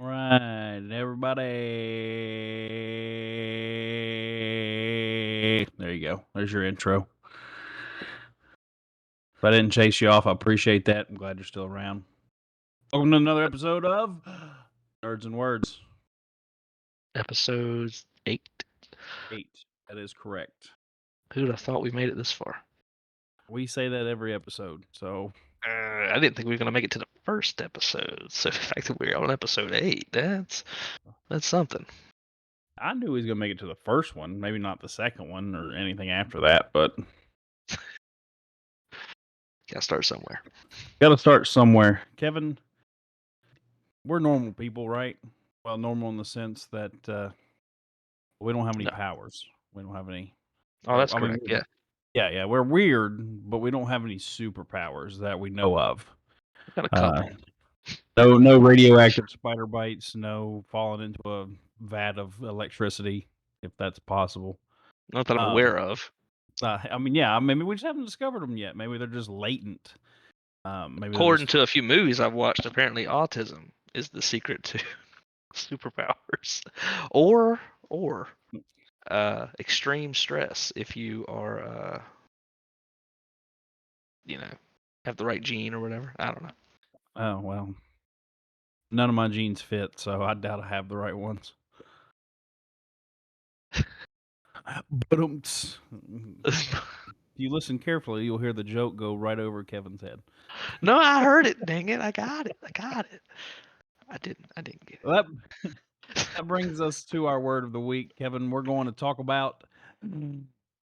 Right, everybody. There you go. There's your intro. If I didn't chase you off, I appreciate that. I'm glad you're still around. Welcome to another episode of Nerds and Words. Episode 8. 8. That is correct. Who'd have thought we made it this far? We say that every episode, so I didn't think we were gonna make it to the first episode. So the fact that we're on episode 8, that's something. I knew he was gonna make it to the first one, maybe not the second one or anything after that, but Gotta start somewhere. gotta start somewhere. Kevin, we're normal people, right? Well, normal in the sense that we don't have any No. powers. We don't have any. Oh, that's I mean, correct. Yeah, yeah, we're weird, but we don't have any superpowers that we know of. we got a couple. No radioactive spider bites, no falling into a vat of electricity, if that's possible. Not that I'm aware of. I mean, we just haven't discovered them yet. Maybe they're just latent. Maybe According to a few movies I've watched, apparently autism is the secret to superpowers, or extreme stress. If you are, have the right gene or whatever. I don't know. Oh well, none of my genes fit, so I doubt I have the right ones. But if you listen carefully, you'll hear the joke go right over Kevin's head. No, I heard it. Dang it! I got it. I didn't get it. Well, that brings us to our word of the week, Kevin. We're going to talk about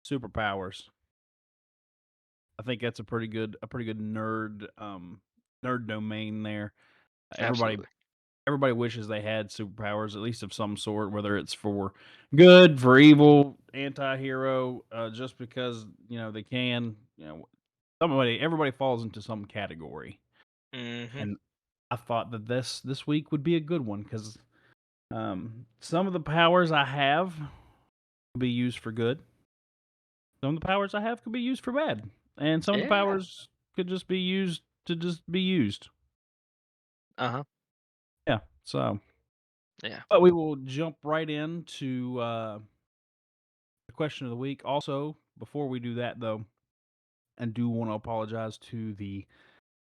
superpowers. I think that's a pretty good nerd domain there. Absolutely. Everybody wishes they had superpowers, at least of some sort, whether it's for good, for evil, anti-hero, just because they can. Everybody falls into some category, Mm-hmm. and I thought that this week would be a good one because some of the powers I have could be used for good. Some of the powers I have could be used for bad, and some of the Yeah. powers could just be used to just be used. Uh-huh. Yeah. So, Yeah. but we will jump right into the question of the week. Also, before we do that, though, I do want to apologize to the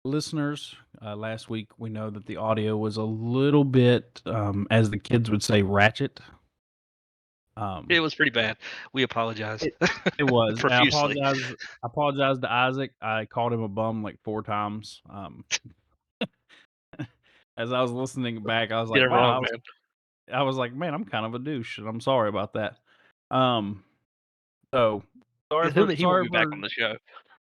listeners. Last week, we know that the audio was a little bit, as the kids would say, ratchet. It was pretty bad. We apologize. It was. And Profusely. I apologize to Isaac. I called him a bum like 4 times. As I was listening back, I was Get like, it "Wow." wrong, man. I was like, "Man, I'm kind of a douche, and I'm sorry about that." Um, so He won't sorry be back for on the show.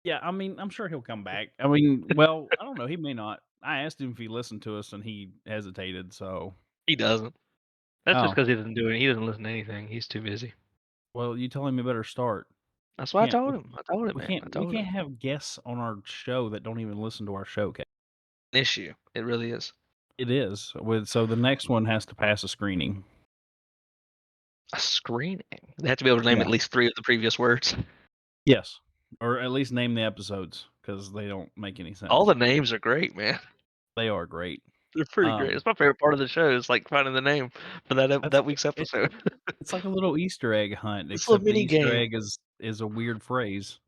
yeah. I mean, I'm sure he'll come back. I mean, well, I don't know. He may not. I asked him if he listened to us, and he hesitated. So, He doesn't. That's just oh because he doesn't do it. He doesn't listen to anything. He's too busy. well. You tell him he better start. That's what I Can't told him. I told him, man. I we told can't him. have guests on our show that don't even listen to our show. Issue. It really is. It is. So the next one has to pass a screening. A screening. They have to be able to name Yeah. at least 3 of the previous words. Yes. Or at least name the episodes because they don't make any sense. All the names are great, man. They are great. They're pretty great. It's my favorite part of the show. Is like finding the name for that week's episode. It's like a little Easter egg hunt, It's a little except the mini Easter game. egg is a weird phrase.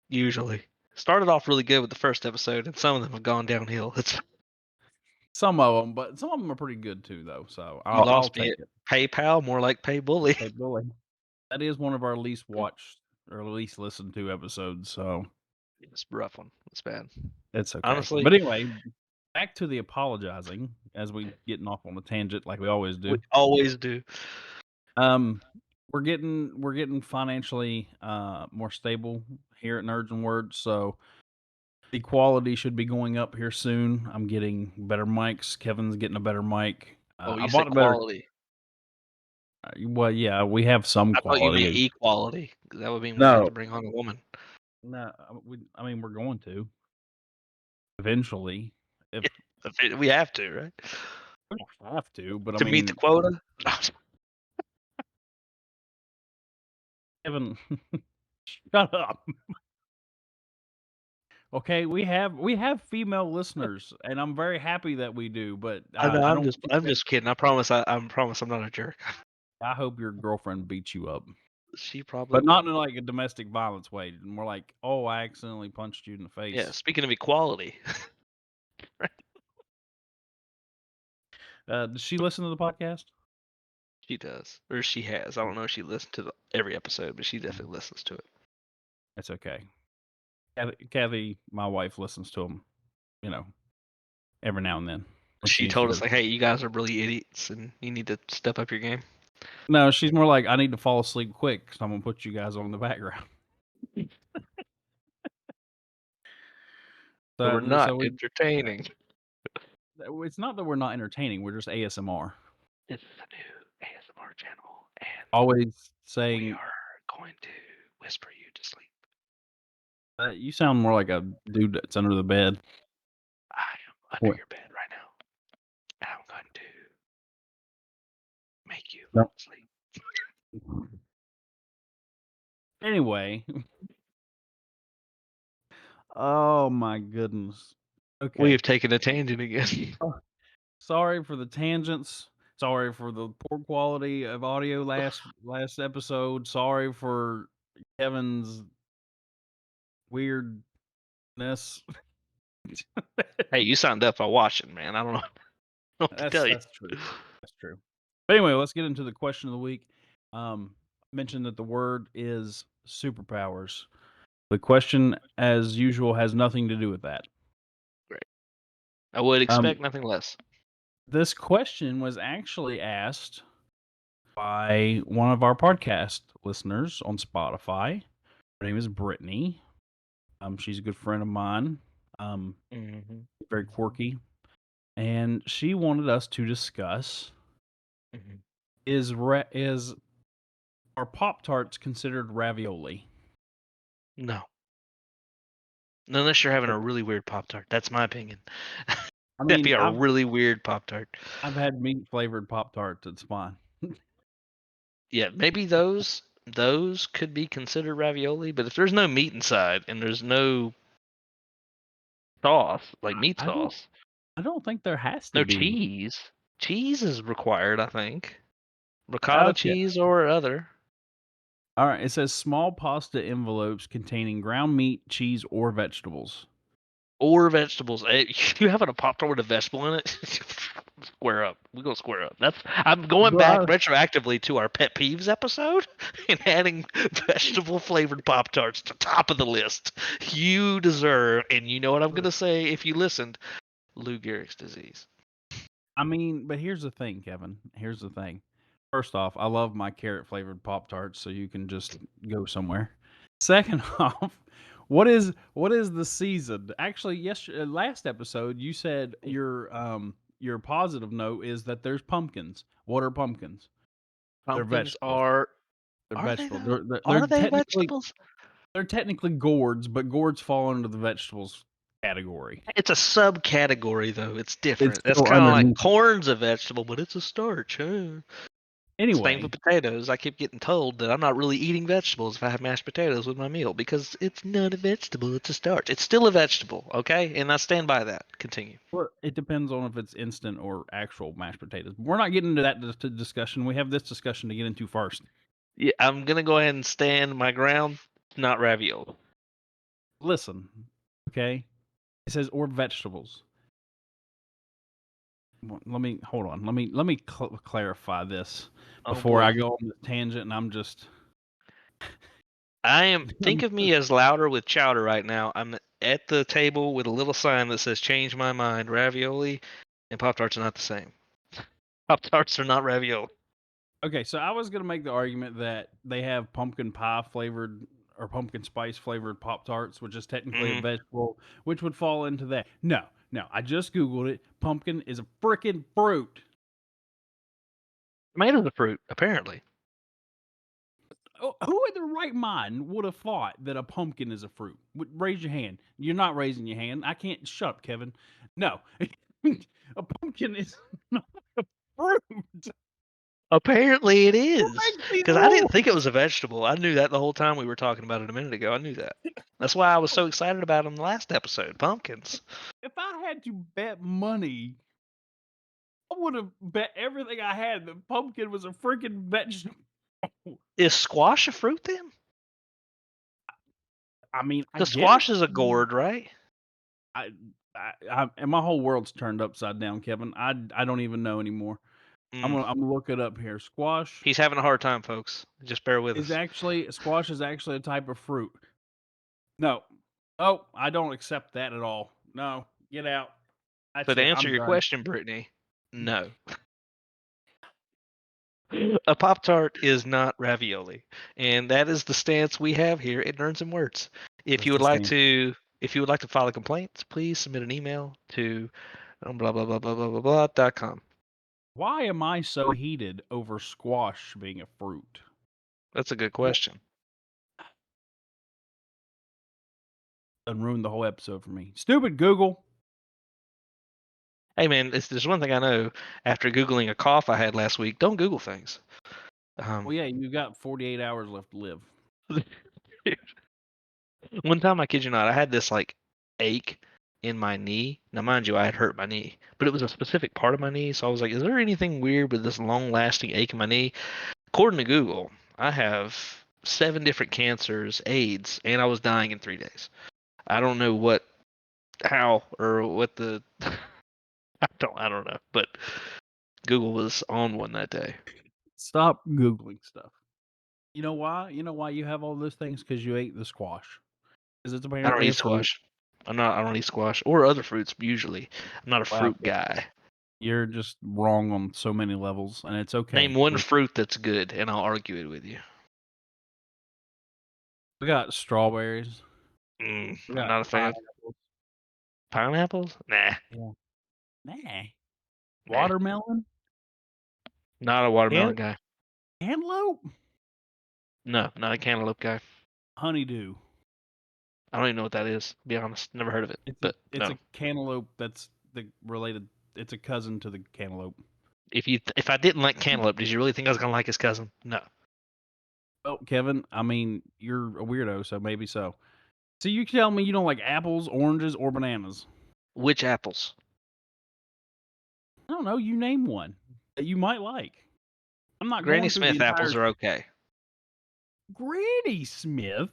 Usually. Started off really good with the first episode, and some of them have gone downhill. Some of them, but some of them are pretty good too, though. So You I'll lost me take at it. PayPal, more like Pay Bully. Hey, Billy. That is one of our least watched or least listened to episodes, so It's a rough one. It's bad. it's okay. Honestly, But anyway, back to the apologizing as we getting off on a tangent like we always do. we always do. We're getting financially more stable here at Nerds and Words, so the quality should be going up here soon. I'm getting better mics. Kevin's getting a better mic. Oh, I you bought said a better. quality. Well, yeah, we have some I thought you meant quality. equality. 'Cause that would mean we have No, to bring on a woman. no. I mean, we're going to eventually. If We have to, right? we don't have to, but I To meet the mean, quota. Kevin, shut up. Okay, we have female listeners, and I'm very happy that we do. But I know. I don't think I'm that. just kidding. I promise. I promise. I'm not a jerk. I hope your girlfriend beats you up, She probably but not will. in like a domestic violence way. More like, oh, I accidentally punched you in the Yeah. face. Speaking of equality, Does she listen to the podcast? she does, or she has. I don't know if she listened to every episode, but she Mhm. definitely listens to it. It's okay. Kathy, my wife, listens to them. You know, every now and then when she She needs to told go us to like, sleep. "Hey, you guys are really idiots, and you need to step up your game." No, she's more like, I need to fall asleep quick, so I'm gonna put you guys on the background. So we're not So we. entertaining. It's not that we're not entertaining. We're just ASMR. It's a new ASMR channel, and Always we saying, are going to whisper you to sleep. you sound more like a dude that's under the bed. I am under What? your bed right now, and I'm going to make you No. sleep. Anyway, oh my goodness. We Okay. have taken a tangent again. Oh, sorry for the tangents. Sorry for the poor quality of audio last episode. Sorry for Kevin's weirdness. Hey, you signed up by watching, man. I don't know what to That's tell you. that's true. That's true. But anyway, let's get into the question of the week. Mentioned that the word is superpowers. The question, as usual, has nothing to do with that. Great. I would Um, expect nothing less. this question was actually asked by one of our podcast listeners on Spotify. Her name is Brittany. She's a good friend of mine. Mm-hmm. Very quirky, and she wanted us to discuss: Mm-hmm. is are Pop Tarts considered ravioli? No, unless you're having So, a really weird Pop Tart. That's my opinion. I That'd mean, be a I've really weird Pop Tart. I've had meat flavored Pop Tarts. It's fine. Yeah, maybe those could be considered ravioli, but if there's no meat inside and there's no sauce, like meat I don't sauce, I don't think there has to no be. cheese. Cheese is required, I think. Ricotta Okay. cheese or other. All right. It says small pasta envelopes containing ground meat, cheese, or vegetables. Or vegetables. You having a Pop Tart with a vegetable in it? Square up. We gonna square up. I'm going back Bruh. retroactively to our pet peeves episode and adding vegetable flavored Pop Tarts to top of the list. You deserve, and you know what I'm gonna say if you listened, Lou Gehrig's disease. I mean, but here's the thing, Kevin. Here's the thing. First off, I love my carrot flavored Pop Tarts, so you can just go somewhere. Second off, what is the season? Actually, last episode you said your positive note is that there's pumpkins. What are pumpkins? They're Pumpkins vegetables. They're are they vegetables. though? Are they vegetables? They're technically gourds, but gourds fall under the vegetables category. It's a subcategory though. It's It's different. That's still kind of like underneath. corn's a vegetable, but it's a starch. Huh? Same with Anyway, potatoes. I keep getting told that I'm not really eating vegetables if I have mashed potatoes with my meal because it's not a vegetable, it's a starch. It's still a vegetable, okay? And I stand by that. Continue. well, it depends on if it's instant or actual mashed potatoes. We're not getting into that discussion. We have this discussion to get into first. Yeah, I'm gonna go ahead and stand my ground. It's not ravioli. Listen, okay? It says or vegetables. Let me hold on. Let me clarify this Oh before I boy. go on the tangent. And I'm just Think of me as louder with chowder right now. I'm at the table with a little sign that says change my mind. Ravioli and Pop Tarts are not the same. Pop Tarts are not ravioli. okay. So I was gonna make the argument that they have pumpkin pie flavored or pumpkin spice flavored Pop Tarts, which is technically a Mm. vegetable, which would fall into that. No, no. I just googled it. Pumpkin is a freaking fruit. Tomatoes a fruit, apparently. Who in their right mind would have thought that a pumpkin is a fruit? Raise your hand. You're not raising your hand. I can't. Shut up, Kevin. No, a pumpkin is not a fruit. Apparently it Who is. makes these Because I didn't rules? think it was a vegetable. I knew that the whole time we were talking about it a minute ago. I knew that. That's why I was so excited about them the last episode. Pumpkins. If I had to bet money, I would have bet everything I had that pumpkin was a freaking vegetable. Is squash a fruit then? I mean, I Because guess. squash is a gourd, right? I, and my whole world's turned upside down, Kevin. I don't even know anymore. Mm. I'm gonna look it up here. He's having a hard time, folks. Just bear with us. Squash is actually a type of fruit. No. Oh, I don't accept that at all. No, get out. So That's to it. answer I'm your done. question, Brittany, no. A Pop Tart is not ravioli, and that is the stance we have here at Nerds and Words. If That's you would the like same. to, if you would like to file a complaint, please submit an email to blah blah blah blah blah blah blah.com. Why am I so heated over squash being a fruit? That's a good Well, question. and ruined the whole episode for me. Stupid Google. Hey man, there's one thing I know after googling a cough I had last week. Don't Google things. Well, yeah, you got 48 hours left to live. One time, I kid you not, I had this like ache in my knee. Now, mind you, I had hurt my knee, but it was a specific part of my knee. So I was like, is there anything weird with this long lasting ache in my knee? According to Google, I have 7 different cancers, AIDS, and I was dying in 3 days. I don't know how, or what the, I don't know, but Google was on one that day. Stop Googling stuff. You know why? You know why you have all those things? Because you ate the squash. Because it's I don't apparently a eat fruit. squash. I don't eat squash or other fruits usually. I'm not a Wow, fruit guy. you're just wrong on so many levels, and it's Name okay. one fruit that's good, and I'll argue it with you. We got strawberries. We I'm got not a fan. pineapples. Pineapples? Nah, Yeah. Nah. nah. Watermelon? Not a Can- watermelon guy. Cantaloupe? No, not a cantaloupe guy. Honeydew. I don't even know what that is. To be honest, never heard of it. But It's no, a cantaloupe that's the related. It's a cousin to the cantaloupe. if I didn't like cantaloupe, did you really think I was gonna like his cousin? No. Well, Kevin, I mean, you're a weirdo, so maybe so. So you tell me you don't like apples, oranges, or bananas. Which apples? I don't know. You name one that you might like. I'm not Granny going through the Smith entire apples are okay. Granny Smith.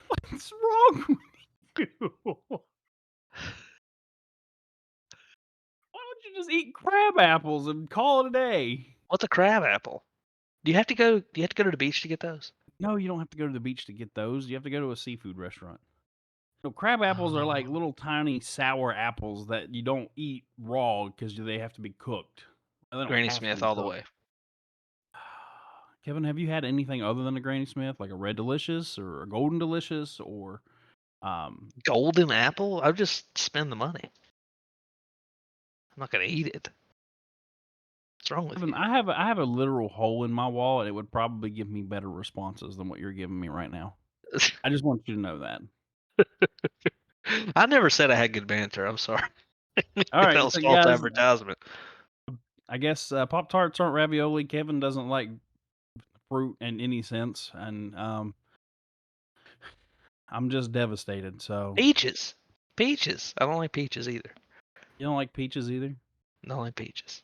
What's wrong with you? Why don't you just eat crab apples and call it a day? What's a crab apple? Do you have to go? Do you have to go to the beach to get those? No, you don't have to go to the beach to get those. You have to go to a seafood restaurant. No, crab apples are like Oh, little tiny sour apples that you don't eat raw because they have to be cooked. They don't Granny have to Smith be all the cooked. way. Kevin, have you had anything other than a Granny Smith, like a Red Delicious or a Golden Delicious or um Golden apple? I'll just spend the money. I'm not gonna eat it. What's wrong with Kevin, you? I have a literal hole in my wall and it would probably give me better responses than what you're giving me right now. I just want you to know that. I never said I had good banter. I'm sorry. All That right, was so false guys, advertisement. I guess Pop Tarts aren't ravioli. Kevin doesn't like fruit in any sense, and I'm just devastated. So Peaches. Peaches. I don't like peaches either. you don't like peaches either? Don't like peaches.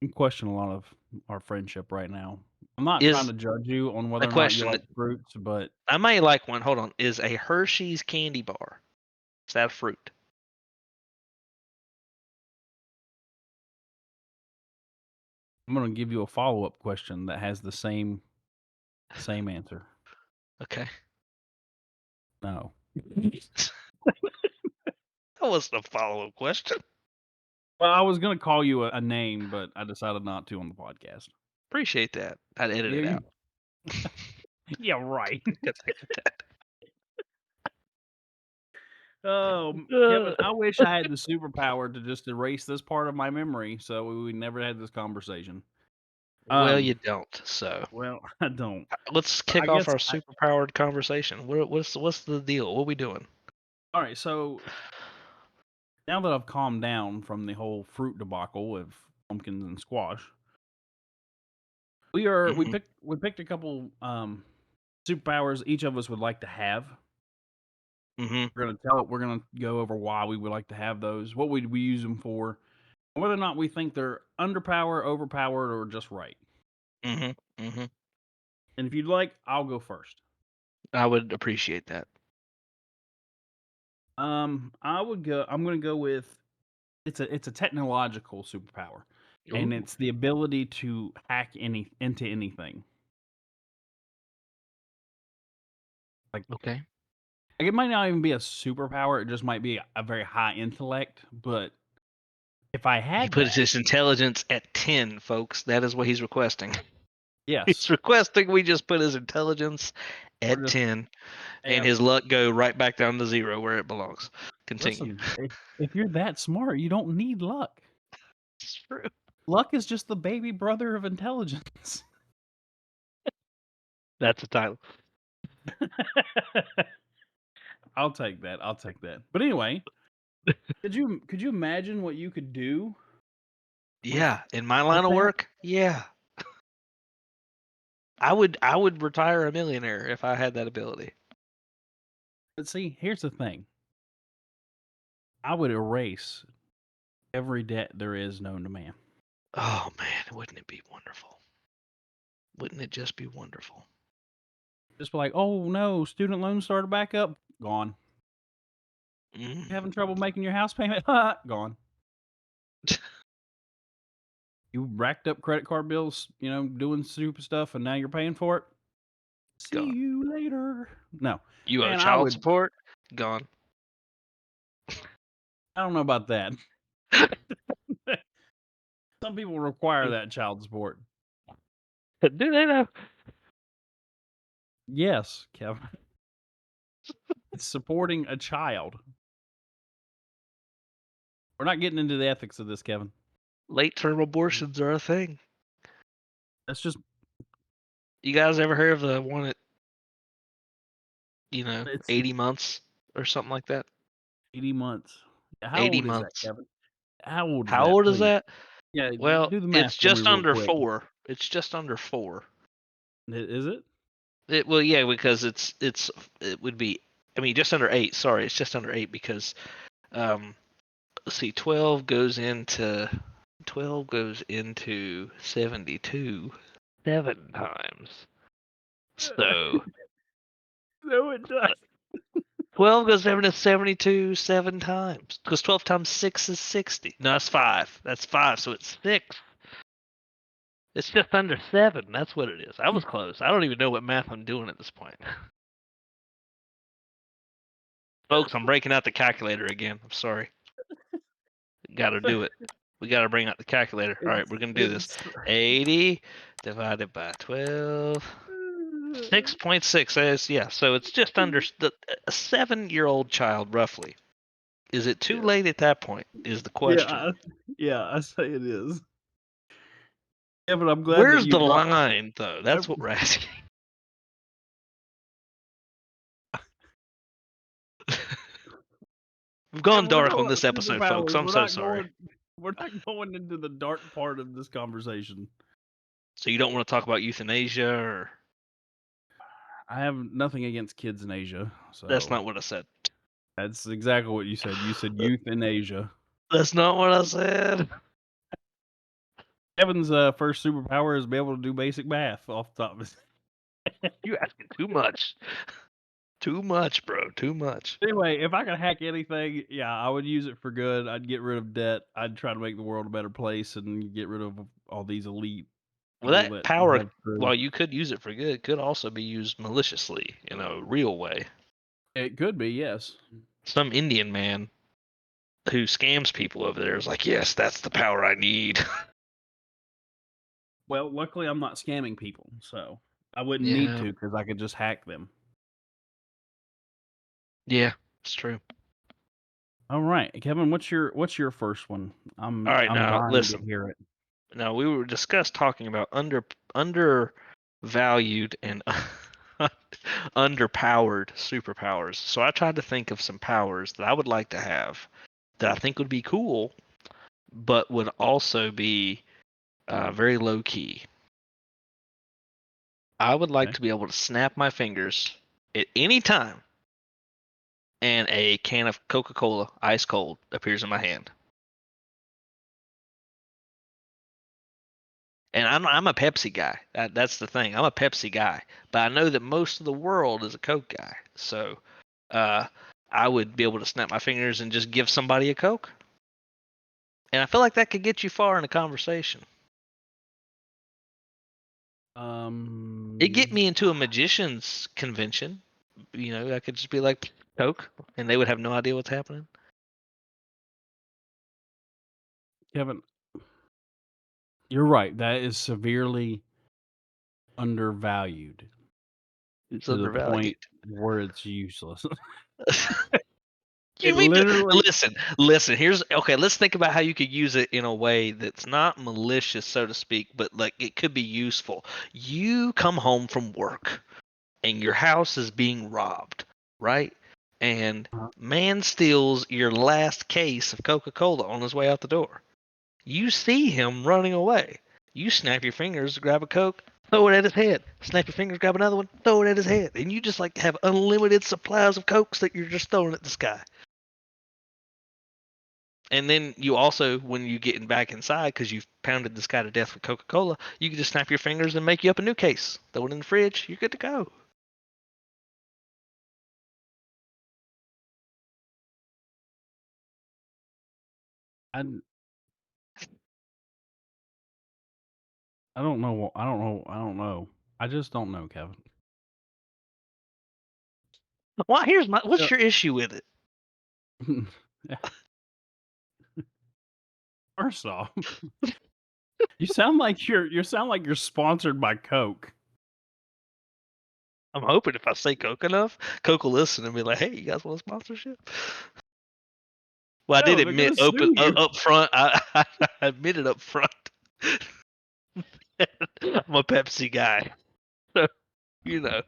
I'm questioning a lot of our friendship right now. I'm not trying Is to judge you on a whether or not you question like that fruits, but I may like one. Hold on. Is a Hershey's candy bar, is that a fruit? I'm going to give you a follow-up question that has the same answer. Okay. No. That wasn't a follow-up question. Well, I was going to call you a name, but I decided not to on the podcast. Appreciate that. I'd edit Yeah, it out. yeah, right. Good thing with that. Oh, Kevin, I wish I had the superpower to just erase this part of my memory so we never had this conversation. Well, you don't. So Well, I don't. let's But kick I off guess our super-powered conversation. What's the deal? What are we doing? all right, so now that I've calmed down from the whole fruit debacle of pumpkins and squash, we Mhm. picked a couple superpowers each of us would like to have. Mm-hmm. We're gonna go over why we would like to have those, what would we use them for, and whether or not we think they're underpowered, overpowered, or just right. Mm-hmm. Mm-hmm. And if you'd like, I'll go first. I would appreciate that. I'm gonna go with it's a technological superpower, and Ooh. it's the ability to hack into anything. Like Okay. it might not even be a superpower; it just might be a very high intellect. But if I He had put that, his intelligence at 10, folks. That is what he's requesting. He's yes, requesting we just put his intelligence we're at just 10 and yeah. his luck go right back down to 0 where it belongs. Continue. Listen, if you're that smart, you don't need luck. It's true. Luck is just the baby brother of intelligence. That's the title. I'll take that. I'll take that. But anyway, could you imagine what you could do with Yeah, in my with line of that? work, yeah. I would retire a millionaire if I had that ability. But see, here's the thing. I would erase every debt there is known to man. Oh man, wouldn't it be wonderful? Wouldn't it just be wonderful? Just be like, oh no, student loans started back up. Gone. Mm. You having trouble making your house payment? Gone. You racked up credit card bills, doing stupid stuff, and now you're paying for it. See Gone. you later. No, You owe man, I child would. support? Gone. I don't know about that. Some people require that child support. Do they know? Yes, Kevin. It's supporting a child. We're not getting into the ethics of this, Kevin. Late term abortions are a thing. That's just You guys ever heard of the one at it's 80 months or something like that? 80 months. How 80 old is that, months. Kevin? How old is How that, old is please? that? Yeah, Well, do the math it's for me just real under quick. 4. It's just under 4. Is it? Well, yeah, because it would be. I mean, just under 8. Sorry, it's just under 8 because let's see, 12 goes into 72 7 times. So No, it does. 12 goes into 72 7 times because 12 times 6 is 60. No, that's 5. That's 5, so it's 6. It's just under 7. That's what it is. I was close. I don't even know what math I'm doing at this point. Folks, I'm breaking out the calculator again. I'm sorry. Got to do it. We got to bring out the calculator. All right, we're going to do this. It's 80 divided by 12. 6.6 is, yeah, so it's just under a 7-year-old child, roughly. Is it too yeah, late at that point? Is the yeah, question. I say it is. Kevin, I'm glad that Where's you the brought. line, though? I, That's what we're asking. We've gone Kevin, we're dark talking on about this episode, folks. superpowers. I'm so sorry. We're not going into the dark part of this conversation. So you don't want to talk about euthanasia, or I have nothing against kids in Asia, that's so not what I said. that's exactly what you said. You said youth in Asia. That's not what I said. Kevin's first superpower is be able to do basic math off the top of his. You asking too much. Too much, bro. Too much. Anyway, if I could hack anything, yeah, I would use it for good. I'd get rid of debt. I'd try to make the world a better place and get rid of all these elite Well, people that that power, have screwed. while you could use it for good, could also be used maliciously in a real way. It could be, yes. Some Indian man who scams people over there is like, yes, that's the power I need. Well, luckily I'm not scamming people, so I wouldn't need Yeah. to because I could just hack them. Yeah, it's true. All right, Kevin, what's your first one? All right, I'm now dying to listen. hear it. Now we were discussed talking about undervalued and underpowered superpowers. So I tried to think of some powers that I would like to have that I think would be cool, but would also be very low key. I would like Okay. to be able to snap my fingers at any time and a can of Coca-Cola, ice cold, appears in my hand. And I'm a Pepsi guy. That's the thing. I'm a Pepsi guy, but I know that most of the world is a Coke guy. So, uh, I would be able to snap my fingers and just give somebody a Coke. And I feel like that could get you far in a conversation. It get Um, me into a magician's convention. I could just be like Coke, and they would have no idea what's happening. Kevin, you're right. That is severely undervalued It's to the undervalued. point where it's useless. It You mean to literally listen? Listen. Here's okay. Let's think about how you could use it in a way that's not malicious, so to speak, but like it could be useful. You come home from work and your house is being robbed, right? And uh, man steals your last case of Coca-Cola on his way out the door. You see him running away. You snap your fingers, grab a Coke, throw it at his head. Snap your fingers, grab another one, throw it at his head. And you just like have unlimited supplies of Cokes that you're just throwing at the sky. And then you also, when you getting back inside, because you've pounded this guy to death with Coca Cola, you can just snap your fingers and make you up a new case. Throw it in the fridge. You're good to go. I I don't know. I don't know. I don't know. I just don't know, Kevin. Well, what's Yeah. your issue with it? First off, you sound like you're sponsored by Coke. I'm hoping if I say Coke enough, Coke will listen and be like, "Hey, you guys want a sponsorship?" Well, I did No, they're admit gonna sue you. up front. I admitted up front. I'm a Pepsi guy, so you know.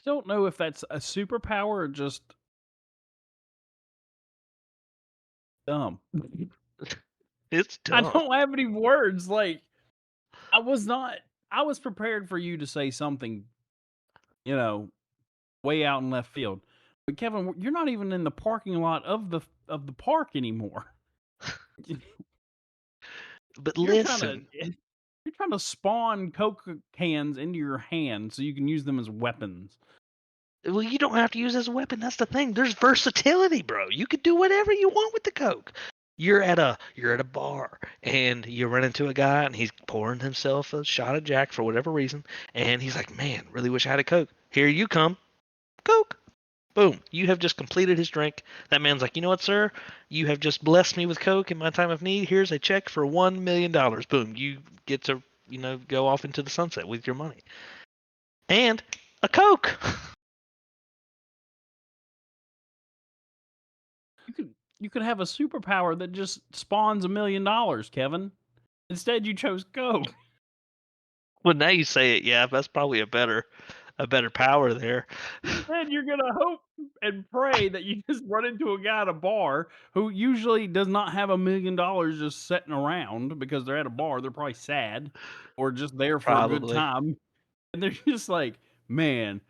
I don't know if that's a superpower or just dumb. It's I dumb. don't have any words. Like I was not. I was prepared for you to say something, you know, way out in left field. But Kevin, you're not even in the parking lot of the park anymore. But You're trying to listen, you're trying to spawn Coke cans into your hand so you can use them as weapons. well, you don't have to use it as a weapon. That's the thing. There's versatility, bro. You could do whatever you want with the Coke. You're at a bar and you run into a guy and he's pouring himself a shot of Jack for whatever reason, and he's like, "Man, really wish I had a Coke." Here you come, Coke. Boom. You have just completed his drink. That man's like, "You know what, sir? You have just blessed me with Coke in my time of need. Here's a check for $1 million." Boom. You get to, go off into the sunset with your money. And a Coke. You could have a superpower that just spawns $1 million, Kevin. Instead, you chose Coke. Well, now you say it, yeah, that's probably a better power there. Instead, you're gonna hope and pray that you just run into a guy at a bar who usually does not have $1 million just sitting around because they're at a bar. They're probably sad or just there for a good Probably. time, and they're just like, "Man,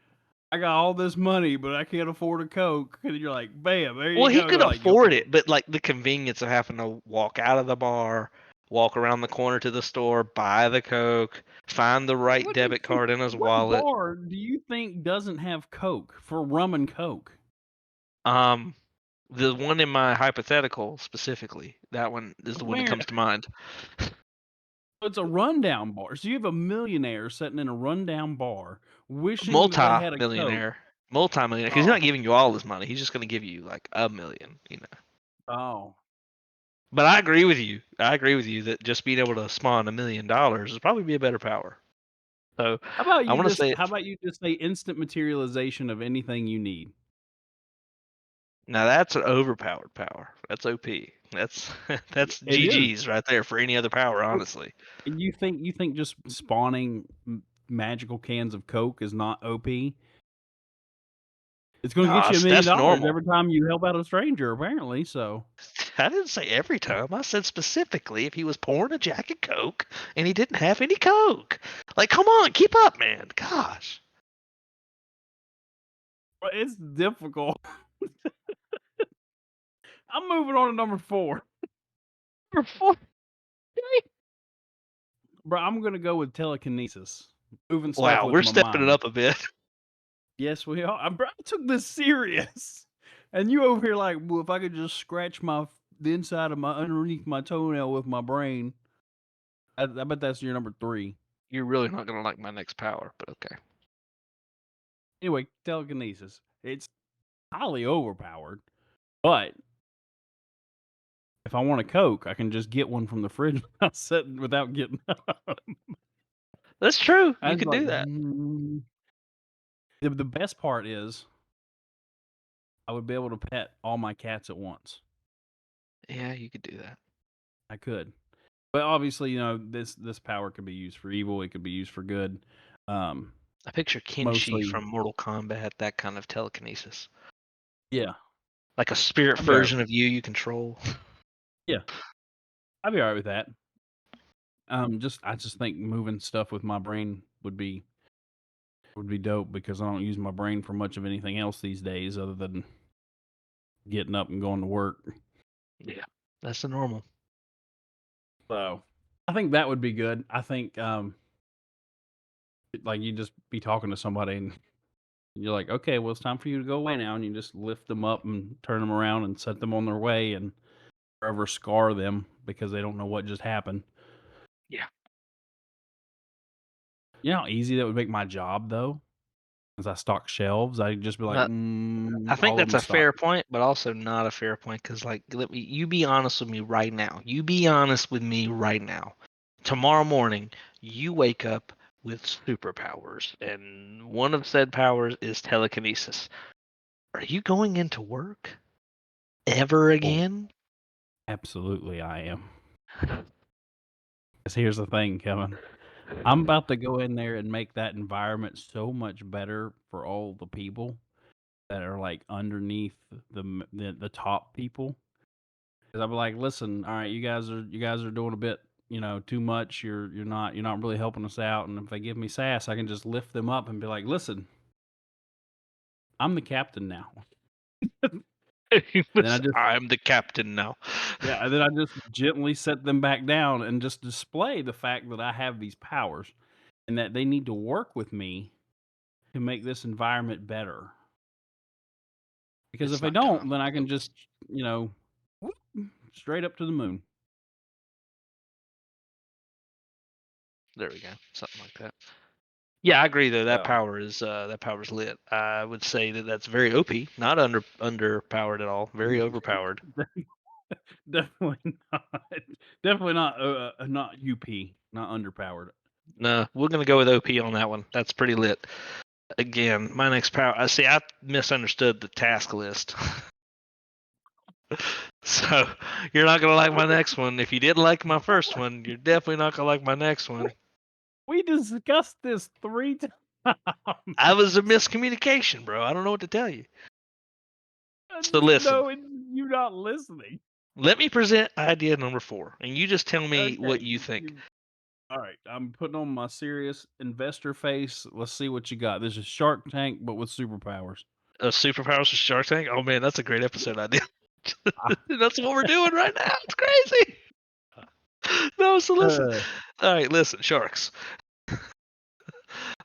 I got all this money, but I can't afford a Coke." And you're like, "Bam, there you Well, he go." could They're like, "Go." afford it, but like the convenience of having to walk out of the bar, walk around the corner to the store, buy the Coke, find the right What do debit you card in his what wallet. bar do you think doesn't have Coke for rum and Coke? Um, the one in my hypothetical specifically, that one is the one that Where comes to mind. it's a rundown bar. So you have a millionaire sitting in a rundown bar wishing that they had a Coke. Multi-millionaire, multi-millionaire, because he's Oh, not giving you all his money. He's just going to give you like a million. oh. But I agree with you. I agree with you that just being able to spawn $1 million would probably be a better power. So I want to say How about you just say instant materialization of anything you need? now that's an overpowered power. That's OP. That's that's It is. GG's right there for any other power, But honestly. you think just spawning magical cans of Coke is not OP? It's gonna No, get you that's $1 million normal. every time you help out a stranger, apparently. So I didn't say every time. I said specifically if he was pouring a Jack and Coke and he didn't have any Coke. Like, come on, keep up, man. Gosh. But it's difficult. I'm moving on to number 4. Number 4. Bro, I'm gonna go with telekinesis. Moving stuff Wow, with we're my stepping it mind. up a bit. Yes, we are. Bro, I took this serious. And you over here like, well, if I could just scratch the inside of my underneath my toenail with my brain, I bet that's your number 3. You're really not gonna like my next power, but okay. Anyway, telekinesis. It's highly overpowered, but if I want a Coke, I can just get one from the fridge without getting up. That's true. I You was can like, do that. The best part is I would be able to pet all my cats at once. Yeah, you could do that. I could. But obviously, this power could be used for evil, it could be used for good. Um, I picture Kenshi Mostly from Mortal Kombat, that kind of telekinesis. yeah, Like a spirit I'd be alright version of you control. yeah, I'd be alright with that. I just think moving stuff with my brain would be dope because I don't use my brain for much of anything else these days other than getting up and going to work. Yeah, that's the normal. So, I think that would be good. I think, like, you just be talking to somebody and you're like, "Okay, well, it's time for you to go away now," and you just lift them up and turn them around and set them on their way and forever scar them because they don't know what just happened. Yeah. You know how easy that would make my job, though? As I stock shelves, I'd just be like, But I think all of that's them a stocked." fair point, but also not a fair point because, like, you be honest with me right now. You be honest with me right now. Tomorrow morning, you wake up with superpowers, and one of said powers is telekinesis. Are you going into work ever Oh, again? absolutely, I am. 'Cause here's the thing, Kevin. I'm about to go in there and make that environment so much better for all the people that are, like, underneath the top people. 'Cause I'll be like, "Listen, alright, you guys are doing a bit, too much. You're not really helping us out." And if they give me sass, I can just lift them up and be like, "Listen, I'm the captain now." And then I just I'm the captain now. yeah, and then I just gently set them back down and just display the fact that I have these powers and that they need to work with me to make this environment better. Because if It's they not gonna. don't, then I can just, whoop, straight up to the moon. There we go. Something like that. Yeah, I agree though. So, That power's lit. I would say that that's very OP, not underpowered at all. Very overpowered. definitely not. Definitely not UP, not underpowered. No, we're gonna go with OP on that one. That's pretty lit. Again, my next power. I see. I misunderstood the task list. So you're not gonna like my next one. If you didn't like my first one, you're definitely not gonna like my next one. We discussed this 3 times. I was a miscommunication, bro. I don't know what to tell you. So listen, No, it's you not listening. let me present idea number 4, and you just tell me Okay, what you think. alright, I'm putting on my serious investor face. Let's see what you got. This is Shark Tank, but with superpowers. Superpowers for Shark Tank. Oh man, that's a great episode idea. Ah, That's what we're doing right now. It's crazy. No, so listen. uh, All right, listen, sharks.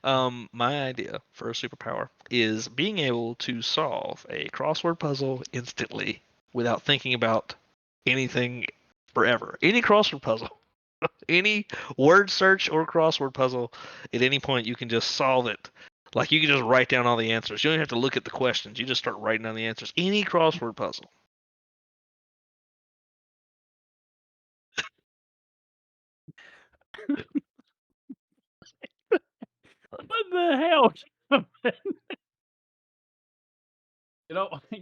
My idea for a superpower is being able to solve a crossword puzzle instantly without thinking about anything forever. Any crossword puzzle, any word search or crossword puzzle, at any point you can just solve it. Like you can just write down all the answers. You don't even have to look at the questions. You just start writing down the answers. Any crossword puzzle. what the hell?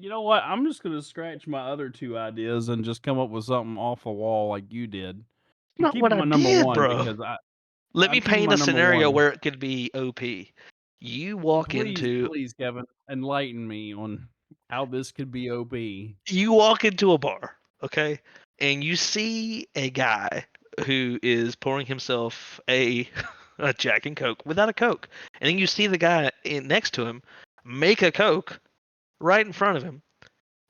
You know what? I'm just gonna scratch my other 2 ideas and just come up with something off the wall like you did. I'm Not what keeping I my number did, 1 bro. because Let I'm me keeping paint my a number scenario 1. where it could be OP. You walk Please, into please, Kevin, enlighten me on how this could be OP. you walk into a bar. okay? And you see a guy who is pouring himself a a Jack and Coke without a Coke, and then you see the guy next to him make a Coke right in front of him,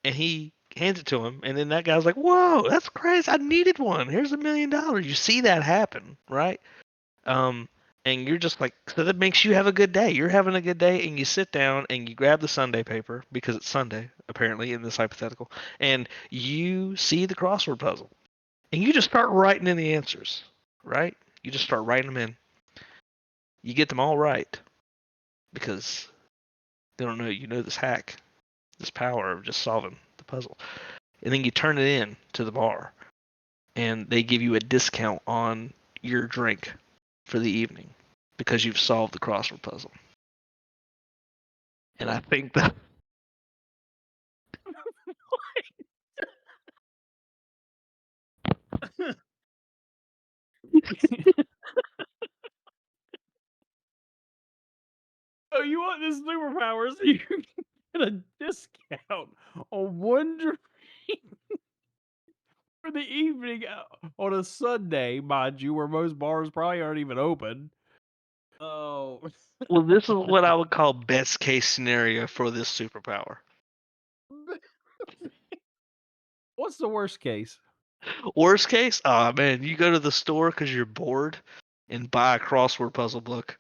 and he hands it to him, and then that guy's like, "Whoa, that's crazy! I needed one. Here's $1 million." You see that happen, right? Um, and you're just like, so that makes you have a good day. You're having a good day, and you sit down and you grab the Sunday paper because it's Sunday, apparently, in this hypothetical, and you see the crossword puzzle, and you just start writing in the answers, right? You just start writing them in. You get them all right because they don't know you know this hack, this power of just solving the puzzle. And then you turn it in to the bar, and they give you a discount on your drink for the evening because you've solved the crossword puzzle. And I think that Oh, you want this superpower so you can get a discount on one drink for the evening on a Sunday, mind you, where most bars probably aren't even open. Oh. well, this is what I would call best case scenario for this superpower. What's the worst case? Worst case, oh man, you go to the store because you're bored and buy a crossword puzzle book,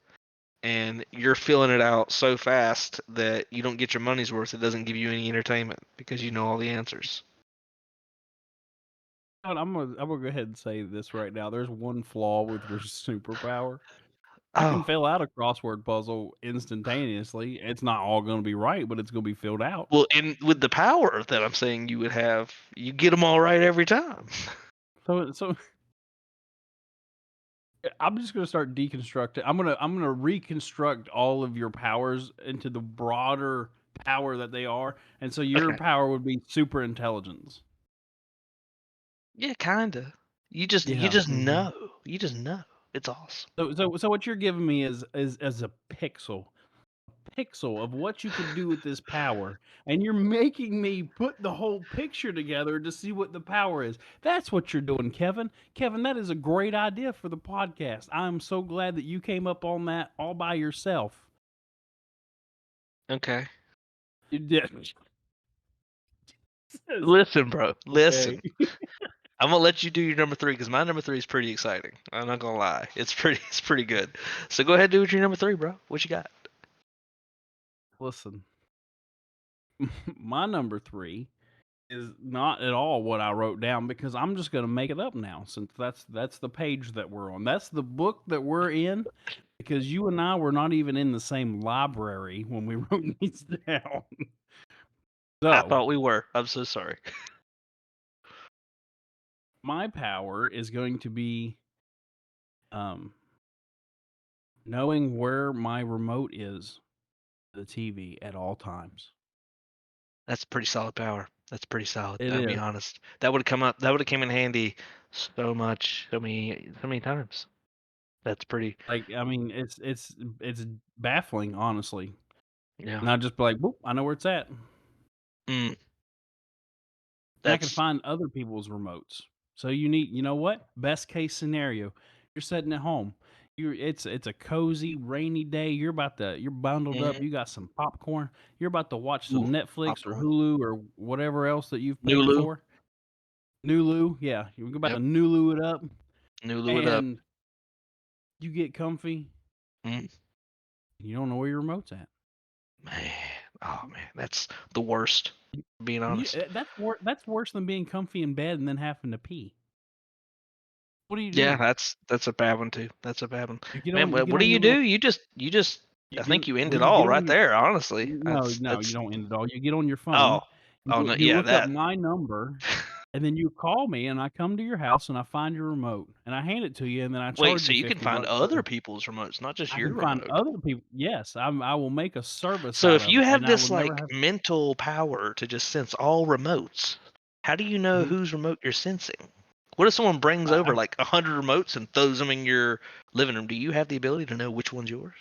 and you're filling it out so fast that you don't get your money's worth. It doesn't give you any entertainment because you know all the answers. I'm gonna go ahead and say this right now. There's one flaw with your superpower. You can Oh, fill out a crossword puzzle instantaneously. It's not all gonna be right, but it's gonna be filled out. well, in with the power that I'm saying you would have, you get them all right every time. So I'm just gonna start deconstructing. I'm gonna reconstruct all of your powers into the broader power that they are, and so your Okay. power would be super intelligence. Yeah, kinda. You Yeah. just Mhm. know. You just know. It's awesome. So what you're giving me is as a pixel of what you could do with this power, and you're making me put the whole picture together to see what the power is. That's what you're doing, Kevin. Kevin, that is a great idea for the podcast. I'm so glad that you came up on that all by yourself. Okay. You did. Listen, bro. Okay. Listen. I'm gonna let you do your number three because my number three is pretty exciting. I'm not gonna lie. It's pretty good. So go ahead and do with your number three, bro. What you got? Listen, my number three is not at all what I wrote down because I'm just going to make it up now since that's the page that we're on. That's the book that we're in because you and I were not even in the same library when we wrote these down. I So, thought we were. I'm so sorry. my power is going to be um knowing where my remote is to the TV at all times. That's pretty solid power. That's pretty solid. It I'll be is. honest. That would have come up. That would have came in handy so much, so many times. That's pretty. Like I mean, it's baffling honestly. Yeah. And I just be like, "Boop, I know where it's at." Mm, And I can that's. find other people's remotes. So you know what? Best case scenario, you're sitting at home. It's a cozy rainy day. You're bundled up. Mhm. You got some popcorn. You're about to watch some Ooh, Netflix or popcorn. Hulu or whatever else that you've paid Nulu. for. Nulu, yeah, you're about to Yep. Nulu it up, Nulu it up. and you get comfy. Mm, You don't know where your remote's at. man. Oh man, that's the worst. Being honest. That's worse than being comfy in bed and then having to pee. What do you Yeah, do? that's a bad one too. That's a bad one. Man, You get what do on you your do? little You just You I get think you end well, it you get all on right your there, honestly. no, no, you That's don't end it all. You get on your oh. phone, Oh no, you yeah, look up that. my number, and then you call me, and I come to your house, and I find your remote, and I hand it to you, and then I Wait, charge so you you can 50 find bucks for other people's remotes, not just I your can find remote. other people yes, I will make a service So out if of you it, have and I this would never like have mental power to just sense all remotes, how do you know mhm. whose remote you're sensing? What if someone brings I over like 100 remotes and throws them in your living room? Do you have the ability to know which one's yours?